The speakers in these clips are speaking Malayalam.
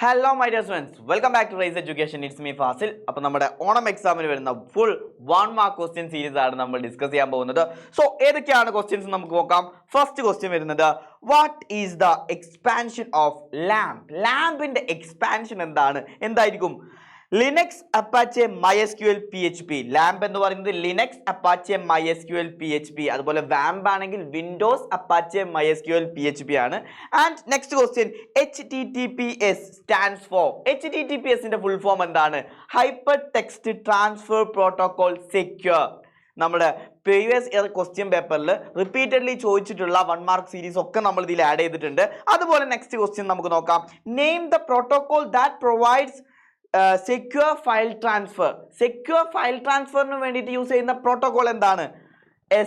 Hello my dear students, welcome back to Rise Education. It's me Fasil. അപ്പോൾ നമ്മുടെ ഓണം എക്സാമിന് വരുന്ന ഫുൾ 1 മാർക്ക് ക്വസ്റ്റ്യൻ സീരീസ് ആണ് നമ്മൾ ഡിസ്കസ് ചെയ്യാൻ പോകുന്നത്. സോ ഏതൊക്കെയാണ് ക്വസ്റ്റ്യൻസ് നമുക്ക് നോക്കാം. ഫസ്റ്റ് ക്വസ്റ്റ്യൻ വരുന്നത് what is the expansion of LAMP? ലാമ്പിന്റെ എക്സ്പാൻഷൻ എന്തായിരിക്കും? Linux Apache MySQL PHP. LAMP എന്ന് പറയുന്നത് ലിനക്സ് അപ്പാച്ചെ MySQL PHP. അതുപോലെ വാമ്പ് ആണെങ്കിൽ വിൻഡോസ് അപ്പാച്ചെ MySQL PHP ആണ്. And next question HTTPS stands for. HTTPS ന്റെ ഫുൾ ഫോം എന്താണ്? Hyper text transfer protocol secure. നമ്മുടെ പ്രീവിയസ് ഇയർ ക്വസ്റ്റ്യൻ പേപ്പറിൽ റിപ്പീറ്റഡ്ലി ചോദിച്ചിട്ടുള്ള 1 മാർക്ക് സീരീസ് ഒക്കെ നമ്മൾ ഇതിൽ ആഡ് ചെയ്തിട്ടുണ്ട്. അതുപോലെ നെക്സ്റ്റ് ക്വസ്റ്റ്യൻ നമുക്ക് നോക്കാം. Name the protocol that provides secure file transfer. Secure file ട്രാൻസ്ഫറിന് വേണ്ടിയിട്ട് യൂസ് ചെയ്യുന്ന പ്രോട്ടോകോൾ എന്താണ്?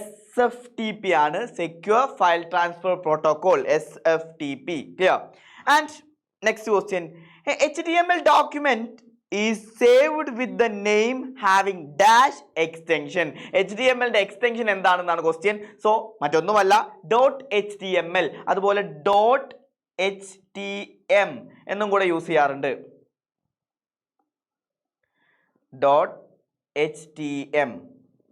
SFTP ആണ്. Secure file transfer protocol SFTP. Clear? And next question HTML document is saved with the name having dash extension. HTML ന്റെ എക്സ്റ്റൻഷൻ എന്താണെന്നാണ് ക്വസ്റ്റ്യൻ. സോ മറ്റൊന്നുമല്ല .html. അതുപോലെ .htm എന്നും കൂടെ യൂസ് ചെയ്യാറുണ്ട്. .htm.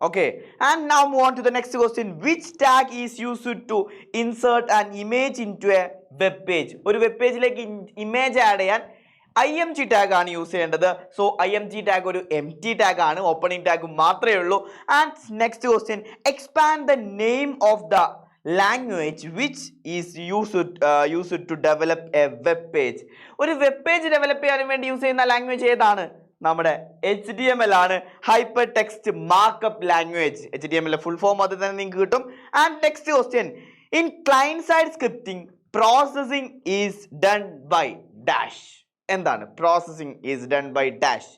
Okay, and now move on to the next question. Which tag is used to insert an image into a web page? ഒരു വെബ് പേജിലേക്ക് ഇമേജ് ആഡ് ചെയ്യാൻ IMG ടാഗ് ആണ് യൂസ് ചെയ്യേണ്ടത്. സോ IMG ടാഗ് ഒരു empty ടാഗ് ആണ്, ഓപ്പണിംഗ് ടാഗ് മാത്രമേ ഉള്ളൂ. And next question expand the name of the language which is used to develop a web page. ഒരു വെബ് പേജ് ഡെവലപ്പ് ചെയ്യാൻ വേണ്ടി യൂസ് ചെയ്യുന്ന ലാംഗ്വേജ് ഏതാണ്? നമ്മുടെ HTML ആണ്. Hyper text markup language. HTML full form അത് തന്നെ നിങ്ങൾക്ക് കിട്ടും. And next question in client side scripting processing is done by dash. എന്താണ് processing is done by dash?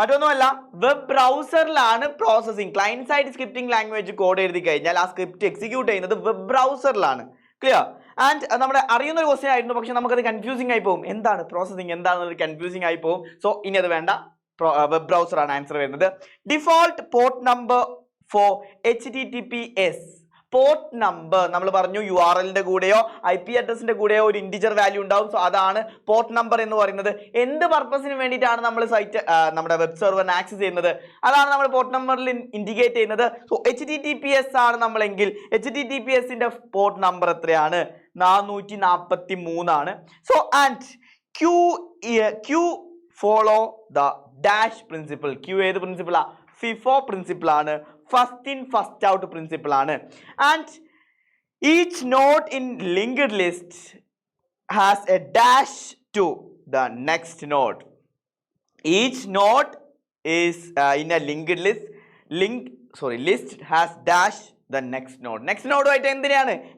മറ്റൊന്നുമല്ല, വെബ് ബ്രൗസറിലാണ് processing. Client side scripting language code എഴുതി കഴിഞ്ഞാൽ ആ സ്ക്രിപ്റ്റ് എക്സിക്യൂട്ട് ചെയ്യുന്നത് വെബ് ബ്രൗസറിലാണ്. ക്ലിയർ? ആൻഡ് നമ്മുടെ അറിയുന്ന ഒരു ക്വസ്റ്റ്യൻ ആയിരുന്നു, പക്ഷെ നമുക്കത് കൺഫ്യൂസിംഗ് ആയി പോകും. എന്താണ് പ്രോസസിംഗ്, എന്താണെന്നത് കൺഫ്യൂസിംഗ് ആയി പോകും. സോ ഇനി അത് വേണ്ട, വെബ് ബ്രൗസർ ആണ് ആൻസർ വരുന്നത്. Default port number for HTTPS. Port number നമ്മൾ പറഞ്ഞു URL ന്റെ കൂടെയോ IP അഡ്രസിന്റെ കൂടെയോ ഒരു ഇന്റിജർ വാല്യൂ ഉണ്ടാവും. സോ അതാണ് പോർട്ട് നമ്പർ എന്ന് പറയുന്നത്. എന്ത് പർപ്പസിന് വേണ്ടിയിട്ടാണ് നമ്മൾ സൈറ്റ് നമ്മുടെ വെബ് സെർവറിനെ ആക്സസ് ചെയ്യുന്നത്? അതാണ് നമ്മൾ പോർട്ട് നമ്പറിൽ ഇൻഡിക്കേറ്റ് ചെയ്യുന്നത്. സോ HTTPS ആണ് നമ്മളെങ്കിൽ HTTPS ന്റെ പോർട്ട് നമ്പർ എത്രയാണ്? 443 ആണ്. So and Q follow the dash principle. Q ഏത് പ്രിൻസിപ്പിളാ? FIFO പ്രിൻസിപ്പിൾ ആണ്. First in first out principle ആണ്. And each node in linked list has a dash to the next node. Each node is in a linked list has dash the next node. Next നോഡുമായിട്ട്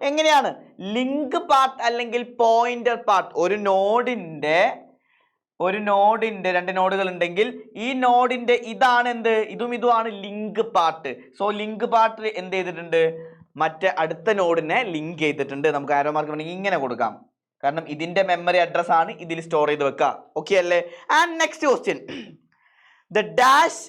എങ്ങനെയാണ് ലിങ്ക് പാർട്ട് അല്ലെങ്കിൽ പോയിന്റർ പാർട്ട്? ഒരു നോഡിന്റെ 2 നോഡുകൾ ഉണ്ടെങ്കിൽ ഈ നോഡിന്റെ ഇതാണ് എന്ത്? ഇതുമാണ് link part. So link part എന്ത് ചെയ്തിട്ടുണ്ട്? മറ്റേ അടുത്ത നോഡിനെ ലിങ്ക് ചെയ്തിട്ടുണ്ട്. നമുക്ക് ആരോ മാർക്ക് വേണമെങ്കിൽ ഇങ്ങനെ കൊടുക്കാം, കാരണം ഇതിന്റെ മെമ്മറി അഡ്രസ് ആണ് ഇതിൽ സ്റ്റോർ ചെയ്ത് വെക്കുക. ഓക്കെ അല്ലേ? And next question the dash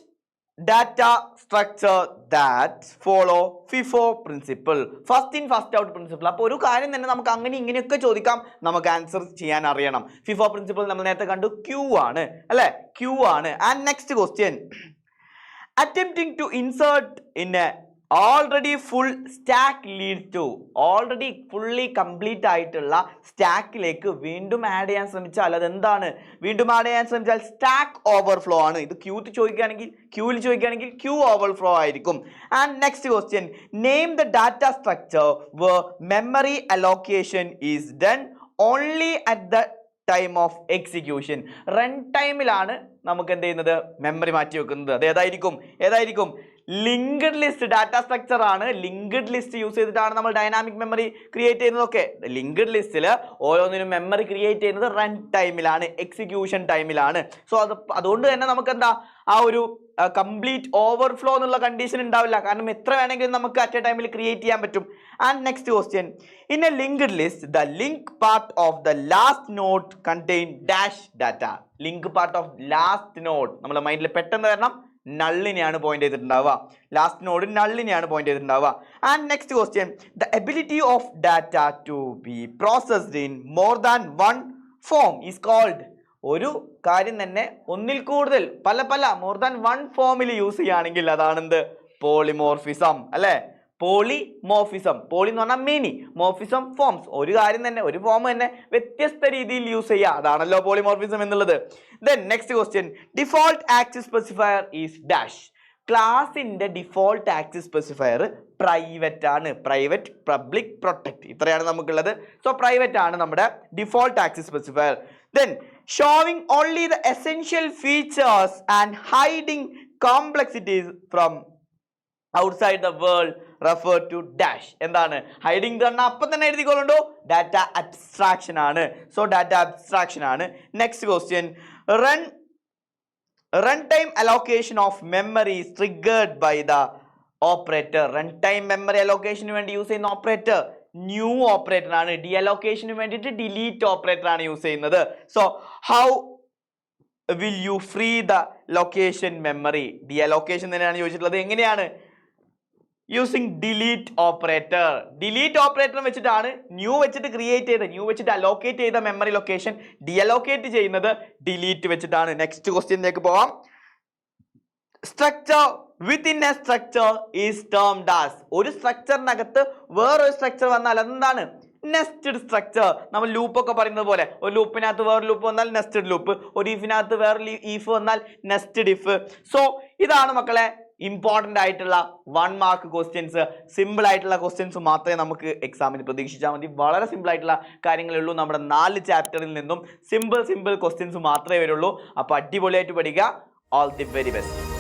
data structure that follow FIFO principle. First in first out principle. അപ്പോൾ ഒരു കാര്യം തന്നെ നമുക്ക് അങ്ങനെ ഇങ്ങനെയൊക്കെ ചോദിക്കാം, നമുക്ക് ആൻസർ ചെയ്യാൻ അറിയണം. FIFO പ്രിൻസിപ്പിൾ നമ്മൾ നേരത്തെ കണ്ടു, Q ആണ് അല്ലേ? Q ആണ്. And next question attempting to insert in a already full stack leads to. Already fully complete ആയിട്ടുള്ള സ്റ്റാക്കിലേക്ക് വീണ്ടും ആഡ് ചെയ്യാൻ ശ്രമിച്ചാൽ അതെന്താണ്? വീണ്ടും ആഡ് ചെയ്യാൻ ശ്രമിച്ചാൽ സ്റ്റാക്ക് ഓവർഫ്ലോ ആണ്. ഇത് ക്യൂവിൽ ചോദിക്കുകയാണെങ്കിൽ Q ഓവർഫ്ലോ ആയിരിക്കും. And next question name the data structure where memory allocation is done only at the time of execution. Run ടൈമിലാണ് നമുക്ക് എന്ത് ചെയ്യുന്നത്? മെമ്മറി മാറ്റി വെക്കുന്നത്. അത് ഏതായിരിക്കും? ലിങ്ക്ഡ് ലിസ്റ്റ് ഡാറ്റ സ്ട്രക്ചർ ആണ്. ലിങ്ക്ഡ് ലിസ്റ്റ് യൂസ് ചെയ്തിട്ടാണ് നമ്മൾ ഡൈനാമിക് മെമ്മറി ക്രിയേറ്റ് ചെയ്യുന്നതൊക്കെ. ലിങ്ക്ഡ് ലിസ്റ്റിൽ ഓരോന്നിനും മെമ്മറി ക്രിയേറ്റ് ചെയ്യുന്നത് റൺ ടൈമിലാണ്, എക്സിക്യൂഷൻ ടൈമിലാണ്. സോ അതുകൊണ്ട് തന്നെ നമുക്ക് എന്താ ആ ഒരു കംപ്ലീറ്റ് ഓവർഫ്ലോ എന്നുള്ള കണ്ടീഷൻ ഉണ്ടാവില്ല, കാരണം എത്ര വേണമെങ്കിലും നമുക്ക് അറ്റ് എ ടൈമിൽ ക്രിയേറ്റ് ചെയ്യാൻ പറ്റും. And next question in a linked list the link part of the last node contain dash data. Link part of last node നമ്മുടെ മൈൻഡിൽ പെട്ടെന്ന് വരണം, നള്ളിനെയാണ് പോയിന്റ് ചെയ്തിട്ടുണ്ടാവുക. ലാസ്റ്റ് നോഡ് നള്ളിനെയാണ് പോയിന്റ് ചെയ്തിട്ടുണ്ടാവുക. And next question the ability of data to be processed in more than one form is called. ഒരു കാര്യം തന്നെ ഒന്നിൽ കൂടുതൽ പല മോർ ദാൻ വൺ ഫോമിൽ യൂസ് ചെയ്യുകയാണെങ്കിൽ അതാണെന്ത് പോളിമോർഫിസം അല്ലെ. പോളിമോർഫിസം, പോളി എന്ന് പറഞ്ഞാൽ മെനി, മോർഫിസം ഫോംസ്, ഒരു കാര്യം തന്നെ ഒരു ഫോം തന്നെ വ്യത്യസ്ത രീതിയിൽ യൂസ് ചെയ്യുക, അതാണല്ലോ പോളിമോർഫിസം എന്നുള്ളത്. Then next question, default access specifier is dash. ക്ലാസിന്റെ ഡിഫോൾട്ട് ആക്സസ് സ്പെസിഫയർ പ്രൈവറ്റ് ആണ്. പ്രൈവറ്റ്, പബ്ലിക്, പ്രൊട്ടക്ട്, ഇത്രയാണ് നമുക്കുള്ളത്. സോ പ്രൈവറ്റ് ആണ് നമ്മുടെ default access specifier. Then showing only the essential features and hiding complexities from outside the world refer to dash. എന്താണ് ഹൈഡിങ് പറഞ്ഞാൽ അപ്പം തന്നെ എഴുതിക്കൊള്ളണ്ടോ, ഡാറ്റ അബ്സ്ട്രാക്ഷൻ ആണ്. സോ ഡാറ്റ അബ്സ്ട്രാക്ഷൻ ആണ്. Next question, runtime allocation of memory is triggered by the operator. runtime memory allocation വേണ്ടി യൂസ് ചെയ്യുന്ന ഓപ്പറേറ്റർ ന്യൂ ഓപ്പറേറ്റർ ആണ്. ഡീഅലോക്കേഷന് വേണ്ടിയിട്ട് ഡിലീറ്റ് ഓപ്പറേറ്റർ ആണ് യൂസ് ചെയ്യുന്നത്. So how will you free the location memory? Deallocation തന്നെയാണ് ചോദിച്ചിട്ടുള്ളത്. എങ്ങനെയാണ്? Using delete operator. Delete operator വെച്ചിട്ടാണ് ന്യൂ വെച്ചിട്ട് ക്രിയേറ്റ് ചെയ്ത് ന്യൂ വെച്ചിട്ട് അലോക്കേറ്റ് ചെയ്ത മെമ്മറി ലൊക്കേഷൻ ഡിഅലോക്കേറ്റ് ചെയ്യുന്നത് ഡിലീറ്റ് വെച്ചിട്ടാണ്. നെക്സ്റ്റ് ക്വസ്റ്റ്യനിലേക്ക് പോവാം. Structure within a structure is termed as. ഒരു സ്ട്രക്ചറിനകത്ത് വേറൊരു സ്ട്രക്ചർ വന്നാൽ എന്താണ്? Nested structure. നമ്മൾ ലൂപ്പ് ഒക്കെ പറയുന്നത് പോലെ ഒരു ലൂപ്പിനകത്ത് വേറൊരു ലൂപ്പ് വന്നാൽ നെസ്റ്റഡ് ലൂപ്പ്, ഒരു ഇഫിനകത്ത് വേറൊരു ഇഫ് വന്നാൽ നെസ്റ്റഡ് ഇഫ്. സോ ഇതാണ് മക്കളെ ഇമ്പോർട്ടൻ്റ് ആയിട്ടുള്ള 1 മാർക്ക് ക്വസ്റ്റ്യൻസ്. സിമ്പിൾ ആയിട്ടുള്ള ക്വസ്റ്റ്യൻസ് മാത്രമേ നമുക്ക് എക്സാമിന് പ്രതീക്ഷിച്ചാൽ മതി. വളരെ സിമ്പിൾ ആയിട്ടുള്ള കാര്യങ്ങളേ ഉള്ളൂ. നമ്മുടെ 4 ചാപ്റ്ററിൽ നിന്നും സിമ്പിൾ ക്വസ്റ്റ്യൻസ് മാത്രമേ വരുള്ളൂ. അപ്പോൾ അടിപൊളിയായിട്ട് പഠിക്കുക. All the very best.